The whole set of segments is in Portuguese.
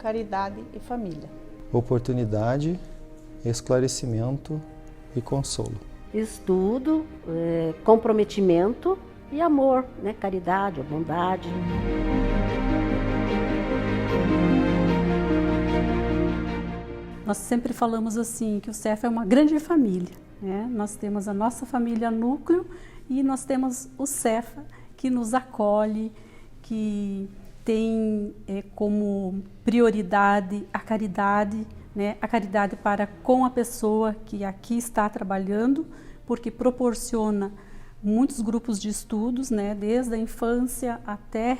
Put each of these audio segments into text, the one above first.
caridade e família. Oportunidade, esclarecimento e consolo. Estudo, comprometimento e amor, né? Caridade, bondade. Nós sempre falamos assim, que o CEFA é uma grande família, né? Nós temos a nossa família núcleo e nós temos o CEFA que nos acolhe, que tem como prioridade a caridade, né? A caridade para com a pessoa que aqui está trabalhando, porque proporciona muitos grupos de estudos, né? Desde a infância até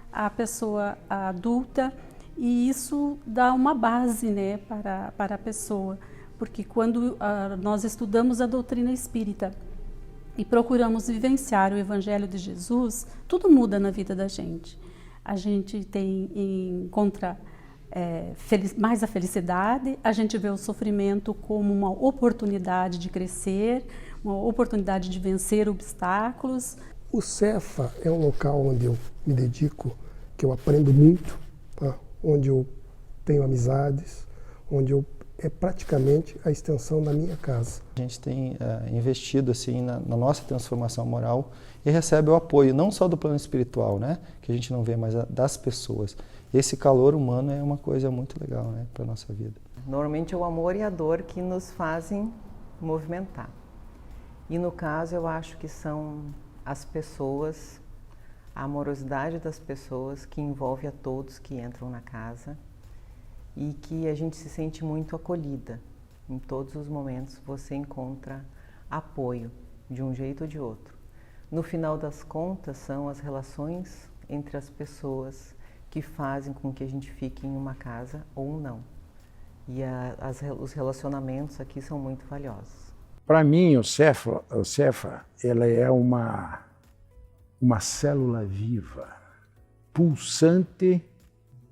a pessoa adulta. E isso dá uma base, né, para a pessoa, porque quando nós estudamos a doutrina espírita e procuramos vivenciar o Evangelho de Jesus, tudo muda na vida da gente. A gente encontra mais a felicidade, a gente vê o sofrimento como uma oportunidade de crescer, uma oportunidade de vencer obstáculos. O CEFA é um local onde eu me dedico, que eu aprendo muito, tá? Onde eu tenho amizades, onde é praticamente a extensão da minha casa. A gente tem investido assim, na nossa transformação moral e recebe o apoio não só do plano espiritual, né, que a gente não vê, mas das pessoas. Esse calor humano é uma coisa muito legal, né, para a nossa vida. Normalmente é o amor e a dor que nos fazem movimentar. E no caso eu acho que são as pessoas, a amorosidade das pessoas que envolve a todos que entram na casa e que a gente se sente muito acolhida. Em todos os momentos você encontra apoio, de um jeito ou de outro. No final das contas, são as relações entre as pessoas que fazem com que a gente fique em uma casa ou não. E os relacionamentos aqui são muito valiosos. Para mim, o CEFA ela é uma célula viva, pulsante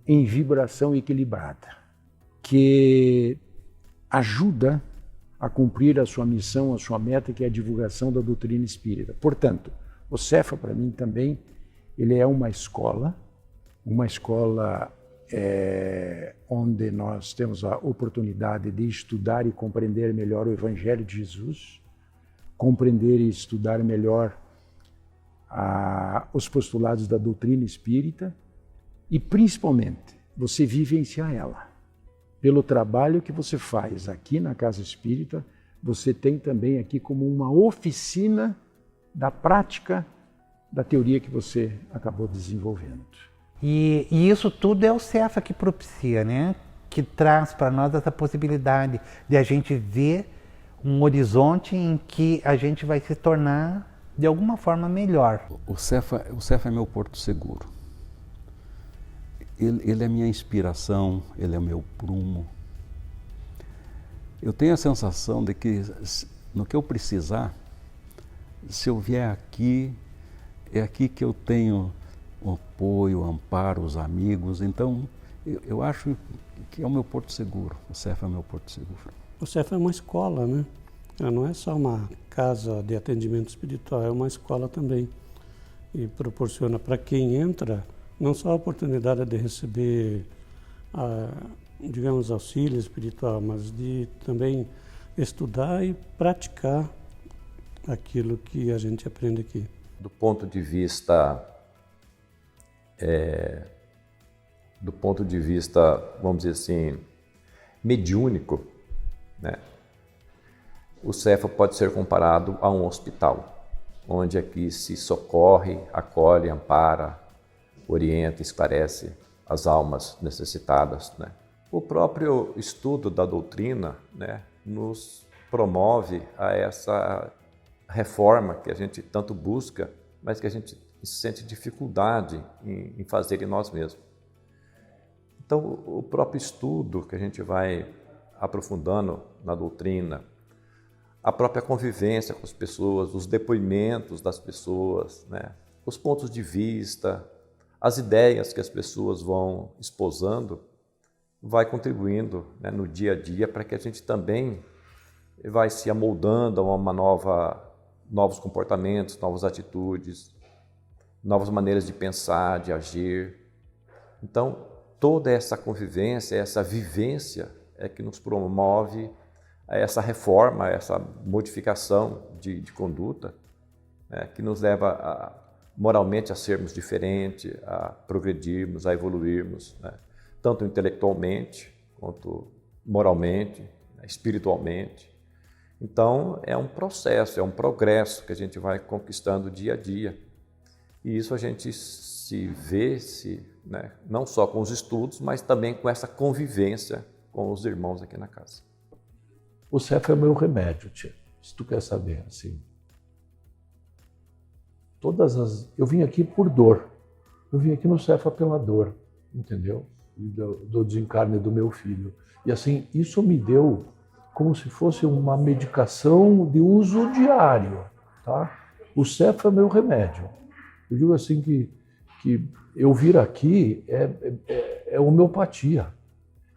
em vibração equilibrada, que ajuda a cumprir a sua missão, a sua meta, que é a divulgação da doutrina espírita. Portanto, o CEFA, para mim também, ele é uma escola onde nós temos a oportunidade de estudar e compreender melhor o Evangelho de Jesus, compreender e estudar melhor os postulados da doutrina espírita e, principalmente, você vivenciar ela. Pelo trabalho que você faz aqui na Casa Espírita, você tem também aqui como uma oficina da prática da teoria que você acabou desenvolvendo. E isso tudo é o CEFA que propicia, né? Que traz para nós essa possibilidade de a gente ver um horizonte em que a gente vai se tornar de alguma forma melhor. O CEFA é meu porto seguro. Ele é minha inspiração, ele é meu prumo. Eu tenho a sensação de que no que eu precisar, se eu vier aqui, é aqui que eu tenho o apoio, o amparo, os amigos. Então, eu acho que é o meu porto seguro. O CEFA é meu porto seguro. O CEFA é uma escola, né? Ela não é só uma casa de atendimento espiritual, é uma escola também. E proporciona para quem entra não só a oportunidade de receber, digamos, auxílio espiritual, mas de também estudar e praticar aquilo que a gente aprende aqui. Do ponto de vista, vamos dizer assim, mediúnico, né? O CEFA pode ser comparado a um hospital, onde aqui se socorre, acolhe, ampara, orienta, esclarece as almas necessitadas, né? O próprio estudo da doutrina, né, nos promove a essa reforma que a gente tanto busca, mas que a gente sente dificuldade em fazer em nós mesmos. Então, o próprio estudo que a gente vai aprofundando na doutrina, a própria convivência com as pessoas, os depoimentos das pessoas, né, os pontos de vista, as ideias que as pessoas vão esposando, vai contribuindo, né, no dia a dia para que a gente também vai se amoldando a novos comportamentos, novas atitudes, novas maneiras de pensar, de agir. Então, toda essa convivência, essa vivência é que nos promove essa reforma, essa modificação de conduta, né, que nos leva moralmente a sermos diferentes, a progredirmos, a evoluirmos, né, tanto intelectualmente quanto moralmente, né, espiritualmente. Então, é um processo, é um progresso que a gente vai conquistando dia a dia. E isso a gente se vê, né, não só com os estudos, mas também com essa convivência com os irmãos aqui na casa. O Cefa é o meu remédio, tia. Se tu quer saber, assim. Eu vim aqui por dor. Eu vim aqui no Cefa pela dor, entendeu? Do desencarne do meu filho. E assim, isso me deu como se fosse uma medicação de uso diário, tá? O Cefa é meu remédio. Eu digo assim que eu vir aqui é homeopatia.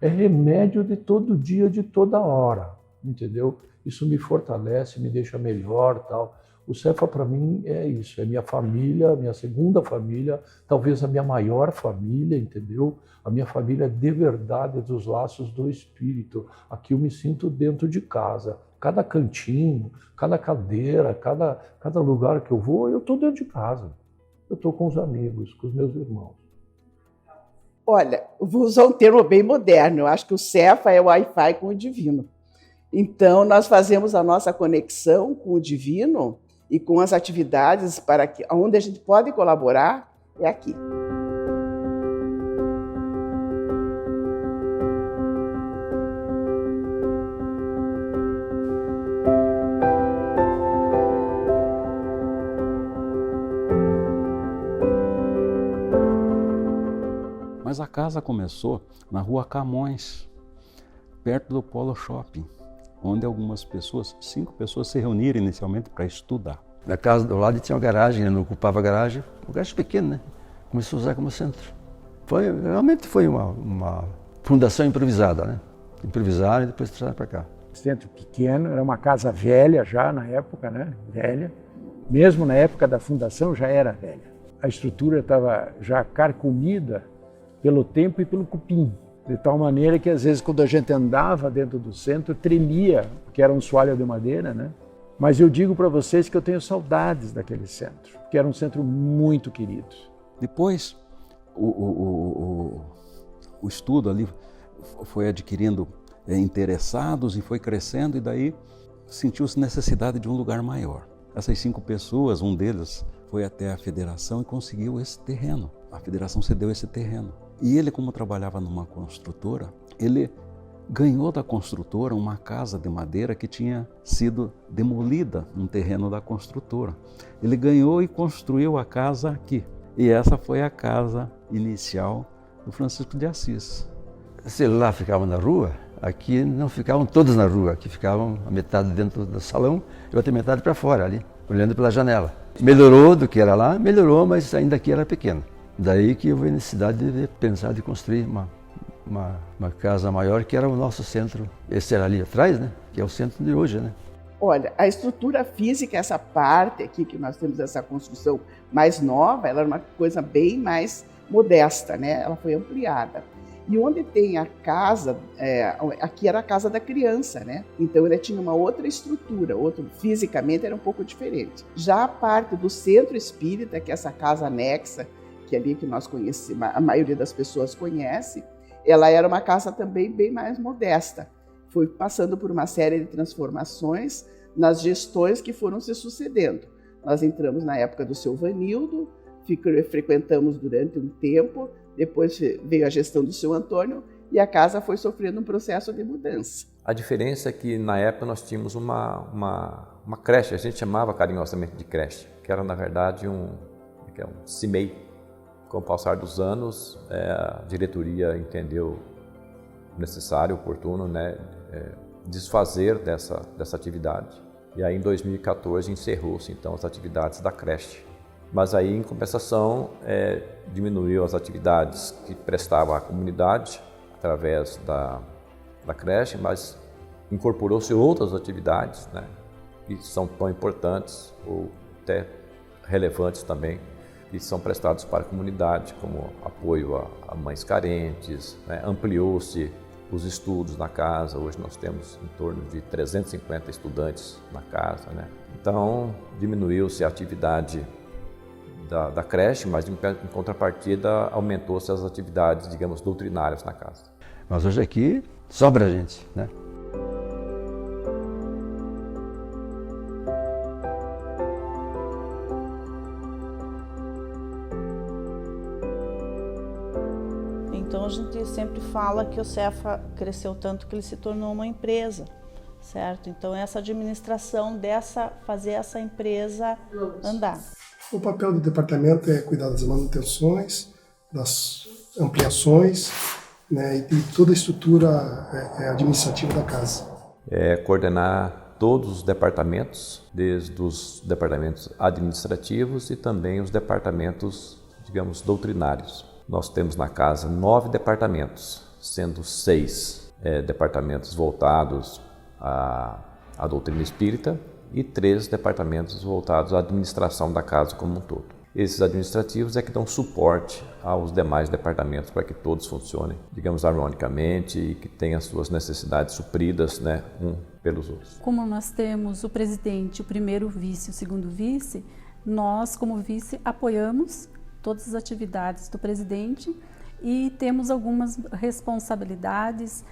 É remédio de todo dia, de toda hora, entendeu? Isso me fortalece, me deixa melhor, tal. O Cefa para mim é isso, é minha família, minha segunda família, talvez a minha maior família, entendeu? A minha família de verdade, dos laços do espírito. Aqui eu me sinto dentro de casa. Cada cantinho, cada cadeira, cada lugar que eu vou, eu estou dentro de casa. Eu estou com os amigos, com os meus irmãos. Olha, vou usar um termo bem moderno. Eu acho que o Cefa é o Wi-Fi com o divino. Então, nós fazemos a nossa conexão com o divino e com as atividades para que, onde a gente pode colaborar é aqui. Mas a casa começou na rua Camões, perto do Polo Shopping, onde algumas pessoas, 5 pessoas, se reuniram inicialmente para estudar. Na casa do lado tinha uma garagem, eu não ocupava a garagem, uma garagem pequena, né? Começou a usar como centro. Realmente foi uma fundação improvisada, né? Improvisaram e depois trouxeram para cá. Centro pequeno, era uma casa velha já na época, né? Velha. Mesmo na época da fundação já era velha. A estrutura estava já carcomida pelo tempo e pelo cupim. De tal maneira que, às vezes, quando a gente andava dentro do centro, tremia, porque era um soalho de madeira, né? Mas eu digo para vocês que eu tenho saudades daquele centro, que era um centro muito querido. Depois, o estudo ali foi adquirindo interessados e foi crescendo, e daí sentiu-se necessidade de um lugar maior. Essas 5 pessoas, um deles foi até a federação e conseguiu esse terreno. A federação cedeu esse terreno. E ele, como trabalhava numa construtora, ele ganhou da construtora uma casa de madeira que tinha sido demolida no terreno da construtora. Ele ganhou e construiu a casa aqui. E essa foi a casa inicial do Francisco de Assis. Se lá ficavam na rua, aqui não ficavam todos na rua. Aqui ficavam a metade dentro do salão e outra metade para fora, ali, olhando pela janela. Melhorou do que era lá, melhorou, mas ainda aqui era pequeno. Daí que houve a necessidade de pensar de construir uma casa maior, que era o nosso centro. Esse era ali atrás, né? Que é o centro de hoje, né? Olha, a estrutura física, essa parte aqui que nós temos, essa construção mais nova, ela era uma coisa bem mais modesta, né? Ela foi ampliada. E onde tem a casa, aqui era a casa da criança, né? Então ele tinha uma outra estrutura, fisicamente era um pouco diferente. Já a parte do centro espírita, que é essa casa anexa, que é ali que nós conhecemos, a maioria das pessoas conhece, ela era uma casa também bem mais modesta. Foi passando por uma série de transformações nas gestões que foram se sucedendo. Nós entramos na época do seu Vanildo, frequentamos durante um tempo, depois veio a gestão do seu Antônio e a casa foi sofrendo um processo de mudança. A diferença é que na época nós tínhamos uma creche, a gente chamava carinhosamente de creche, que era na verdade um CIMEI. Com o passar dos anos, a diretoria entendeu necessário, oportuno, né, desfazer dessa atividade. E aí em 2014 encerrou-se então as atividades da creche. Mas aí em compensação diminuiu as atividades que prestava à comunidade através da creche, mas incorporou-se outras atividades, né, que são tão importantes ou até relevantes também que são prestados para a comunidade, como apoio a mães carentes, né? Ampliou-se os estudos na casa, hoje nós temos em torno de 350 estudantes na casa, né? Então, diminuiu-se a atividade da creche, mas em contrapartida aumentou-se as atividades, digamos, doutrinárias na casa. Mas hoje aqui sobra gente, né? Então a gente sempre fala que o Cefa cresceu tanto que ele se tornou uma empresa, certo? Então essa administração fazer essa empresa andar. O papel do departamento é cuidar das manutenções, das ampliações, né, e toda a estrutura administrativa da casa. Coordenar todos os departamentos, desde os departamentos administrativos e também os departamentos, digamos, doutrinários. Nós temos na casa 9 departamentos, sendo 6 departamentos voltados à doutrina espírita e 3 departamentos voltados à administração da casa como um todo. Esses administrativos é que dão suporte aos demais departamentos para que todos funcionem, digamos, harmonicamente e que tenham as suas necessidades supridas, né, um pelos outros. Como nós temos o presidente, o primeiro vice e o segundo vice, nós, como vice, apoiamos todas as atividades do presidente e temos algumas responsabilidades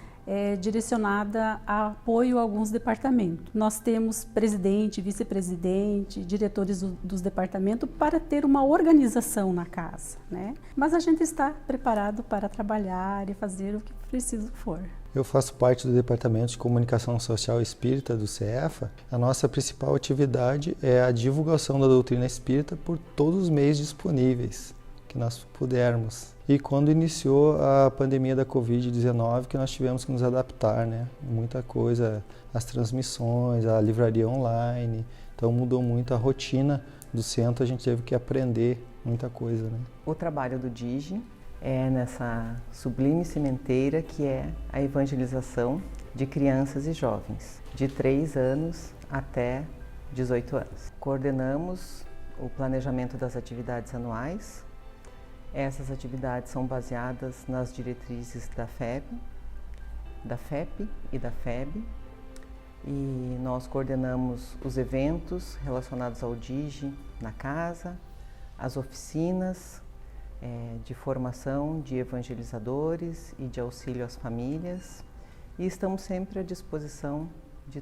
direcionada a apoio a alguns departamentos. Nós temos presidente, vice-presidente, diretores dos departamentos para ter uma organização na casa, né? Mas a gente está preparado para trabalhar e fazer o que preciso for. Eu faço parte do Departamento de Comunicação Social Espírita do CEFA. A nossa principal atividade é a divulgação da doutrina espírita por todos os meios disponíveis que nós pudermos. E quando iniciou a pandemia da Covid-19, que nós tivemos que nos adaptar, né? Muita coisa, as transmissões, a livraria online, então mudou muito a rotina do centro, a gente teve que aprender muita coisa, né? O trabalho do DIGI é nessa sublime sementeira que é a evangelização de crianças e jovens, de 3 anos até 18 anos. Coordenamos o planejamento das atividades anuais. Essas atividades são baseadas nas diretrizes da FEP e da FEB, e nós coordenamos os eventos relacionados ao DIGI na casa, as oficinas de formação de evangelizadores e de auxílio às famílias, e estamos sempre à disposição de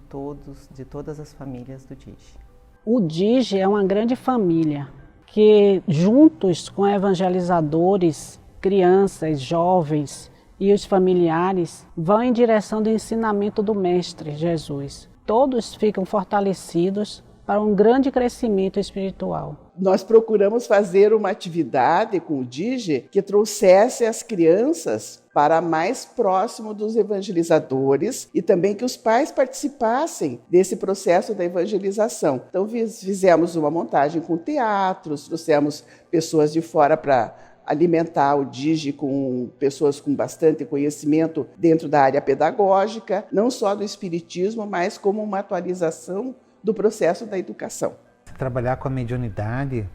todas as famílias do DIGI. O DIGI é uma grande família, que juntos com evangelizadores, crianças, jovens e os familiares vão em direção do ensinamento do Mestre Jesus. Todos ficam fortalecidos para um grande crescimento espiritual. Nós procuramos fazer uma atividade com o DIGI que trouxesse as crianças para mais próximo dos evangelizadores e também que os pais participassem desse processo da evangelização. Então fizemos uma montagem com teatros, trouxemos pessoas de fora para alimentar o DIGI com pessoas com bastante conhecimento dentro da área pedagógica, não só do espiritismo, mas como uma atualização do processo da educação. Trabalhar com a mediunidade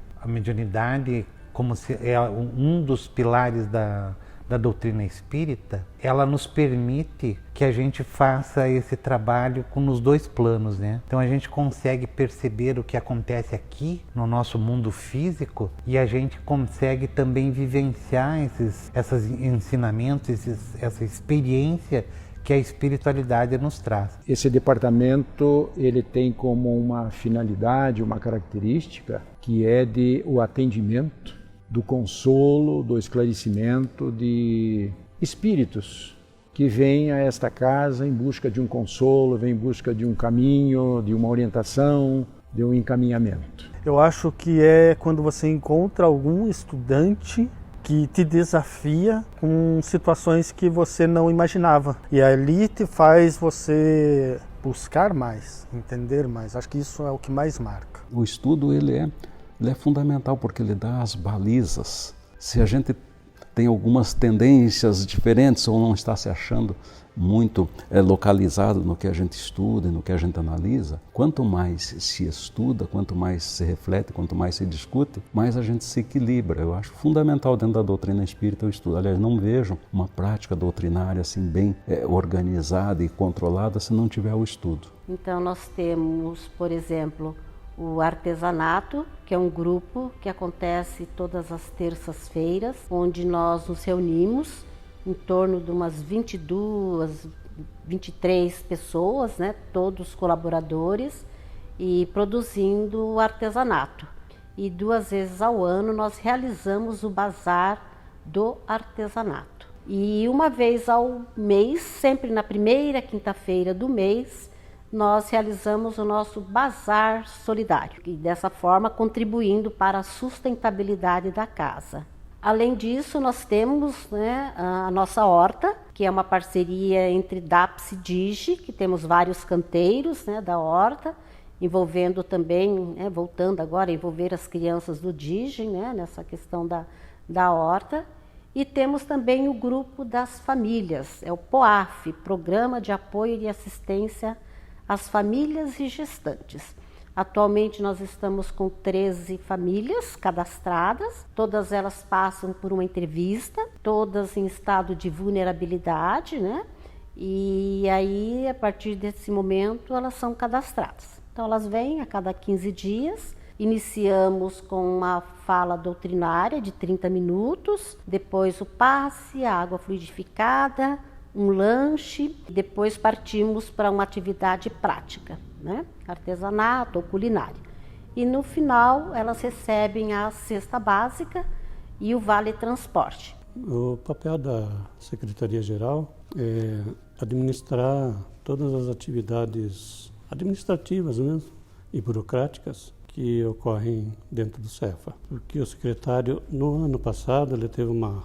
como se é um dos pilares da doutrina espírita, ela nos permite que a gente faça esse trabalho nos 2 planos, né? Então a gente consegue perceber o que acontece aqui no nosso mundo físico e a gente consegue também vivenciar esses ensinamentos, essa experiência que a espiritualidade nos traz. Esse departamento ele tem como uma finalidade, uma característica que é o atendimento, do consolo, do esclarecimento de espíritos que vêm a esta casa em busca de um consolo, vêm em busca de um caminho, de uma orientação, de um encaminhamento. Eu acho que é quando você encontra algum estudante que te desafia com situações que você não imaginava. E ali te faz você buscar mais, entender mais. Acho que isso é o que mais marca. O estudo ele é fundamental porque ele dá as balizas. Se a gente tem algumas tendências diferentes ou não está se achando muito localizado no que a gente estuda e no que a gente analisa, quanto mais se estuda, quanto mais se reflete, quanto mais se discute, mais a gente se equilibra. Eu acho fundamental dentro da doutrina espírita o estudo. Aliás, não vejo uma prática doutrinária assim bem organizada e controlada se não tiver o estudo. Então nós temos, por exemplo, o artesanato, que é um grupo que acontece todas as terças-feiras, onde nós nos reunimos em torno de umas 22, 23 pessoas, né, todos colaboradores, e produzindo o artesanato. E 2 vezes ao ano nós realizamos o bazar do artesanato. E 1 vez ao mês, sempre na primeira quinta-feira do mês, nós realizamos o nosso bazar solidário, e dessa forma contribuindo para a sustentabilidade da casa. Além disso, nós temos, né, a nossa horta, que é uma parceria entre DAPS e DIGI, que temos vários canteiros, né, da horta, envolvendo também, né, voltando agora a envolver as crianças do DIGI, né, nessa questão da horta. E temos também o grupo das famílias, é o POAF, Programa de Apoio e Assistência às Famílias e Gestantes. Atualmente nós estamos com 13 famílias cadastradas, todas elas passam por uma entrevista, todas em estado de vulnerabilidade, né? E aí, a partir desse momento, elas são cadastradas. Então elas vêm a cada 15 dias, iniciamos com uma fala doutrinária de 30 minutos, depois o passe, a água fluidificada, um lanche, depois partimos para uma atividade prática, né? Artesanato ou culinária. E no final elas recebem a cesta básica e o vale transporte. O papel da Secretaria-Geral é administrar todas as atividades administrativas mesmo e burocráticas que ocorrem dentro do Cefa. Porque o secretário, no ano passado, ele teve uma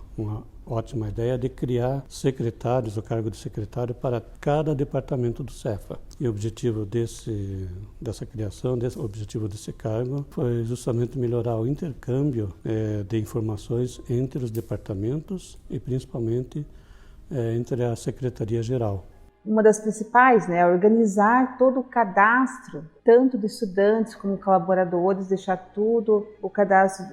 ótima ideia de criar secretários, o cargo de secretário para cada departamento do Cefa. E o objetivo dessa criação, o objetivo desse cargo, foi justamente melhorar o intercâmbio de informações entre os departamentos e principalmente entre a Secretaria-Geral. Uma das principais, né, é organizar todo o cadastro, tanto de estudantes como colaboradores, deixar tudo, o cadastro,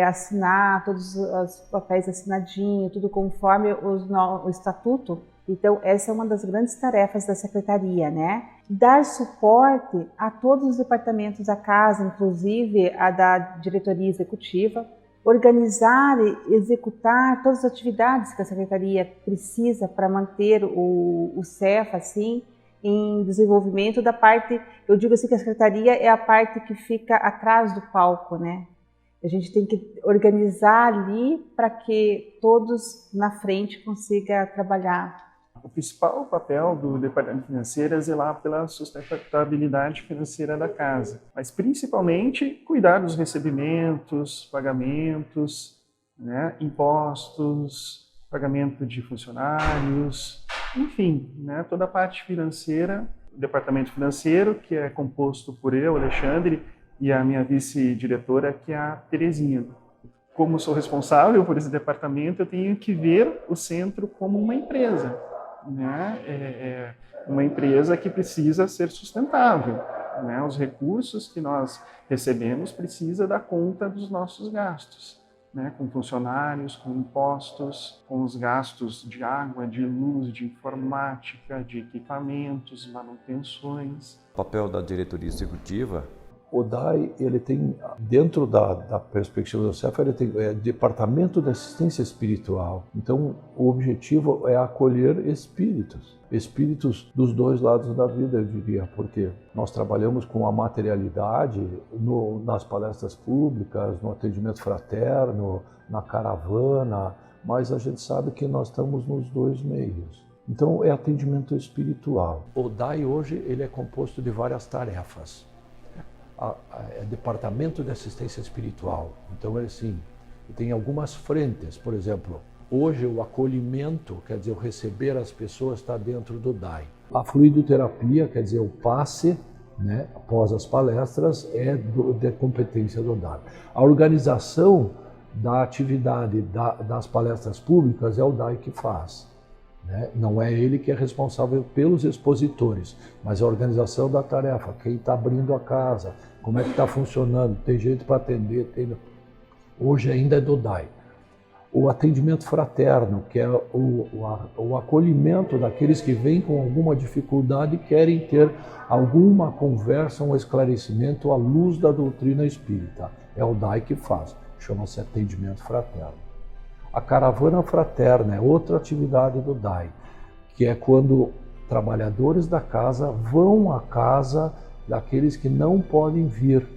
assinar todos os papéis assinadinhos, tudo conforme o estatuto. Então, essa é uma das grandes tarefas da Secretaria, né? Dar suporte a todos os departamentos da casa, inclusive a da diretoria executiva, organizar e executar todas as atividades que a Secretaria precisa para manter o Cefa, assim, em desenvolvimento da parte, eu digo assim que a Secretaria é a parte que fica atrás do palco, né? A gente tem que organizar ali para que todos na frente consigam trabalhar. O principal papel do Departamento Financeiro é zelar pela sustentabilidade financeira da casa, mas principalmente cuidar dos recebimentos, pagamentos, né, impostos, pagamento de funcionários, enfim, né, toda a parte financeira. O Departamento Financeiro, que é composto por eu, Alexandre, e a minha vice-diretora, que é a Terezinha. Como sou responsável por esse departamento, eu tenho que ver o centro como uma empresa. Né? Uma empresa que precisa ser sustentável, né? Os recursos que nós recebemos precisam dar conta dos nossos gastos, né? Com funcionários, com impostos, com os gastos de água, de luz, de informática, de equipamentos, manutenções. O papel da diretoria executiva. O DAI, ele tem, dentro da perspectiva do Cefa, ele tem Departamento de Assistência Espiritual. Então, o objetivo é acolher espíritos dos dois lados da vida, eu diria, porque nós trabalhamos com a materialidade nas palestras públicas, no atendimento fraterno, na caravana, mas a gente sabe que nós estamos nos dois meios. Então, é atendimento espiritual. O DAI hoje ele é composto de várias tarefas. É Departamento de Assistência Espiritual. Então, assim, tem algumas frentes. Por exemplo, hoje o acolhimento, quer dizer, o receber as pessoas está dentro do DAI. A fluidoterapia, quer dizer, o passe, né, após as palestras, é de competência do DAI. A organização da atividade das palestras públicas é o DAI que faz. né? Não é ele que é responsável pelos expositores, mas a organização da tarefa, quem está abrindo a casa, como é que está funcionando, tem jeito para atender, hoje ainda é do DAI. O atendimento fraterno, que é o acolhimento daqueles que vêm com alguma dificuldade e querem ter alguma conversa, um esclarecimento à luz da doutrina espírita. É o DAI que faz, chama-se atendimento fraterno. A caravana fraterna é outra atividade do DAI, que é quando trabalhadores da casa vão à casa daqueles que não podem vir,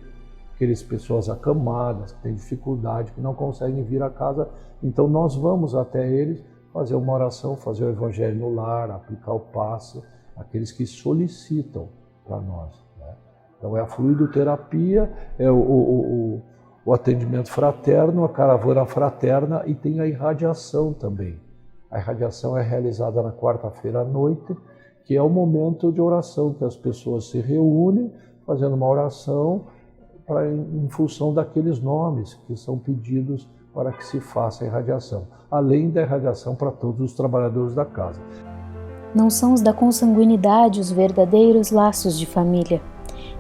aquelas pessoas acamadas, que têm dificuldade, que não conseguem vir à casa. Então nós vamos até eles fazer uma oração, fazer o evangelho no lar, aplicar o passe, aqueles que solicitam para nós, né? Então é a fluidoterapia, é o atendimento fraterno, a caravana fraterna, e tem a irradiação também. A irradiação é realizada na quarta-feira à noite, que é o momento de oração, que as pessoas se reúnem fazendo uma oração em função daqueles nomes que são pedidos para que se faça a irradiação, além da irradiação para todos os trabalhadores da casa. Não são os da consanguinidade os verdadeiros laços de família,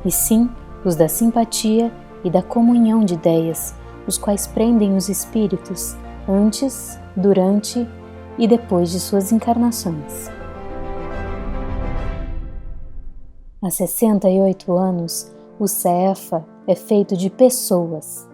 e sim os da simpatia e da comunhão de ideias, os quais prendem os espíritos antes, durante e depois de suas encarnações. Há 68 anos, o CEFA é feito de pessoas,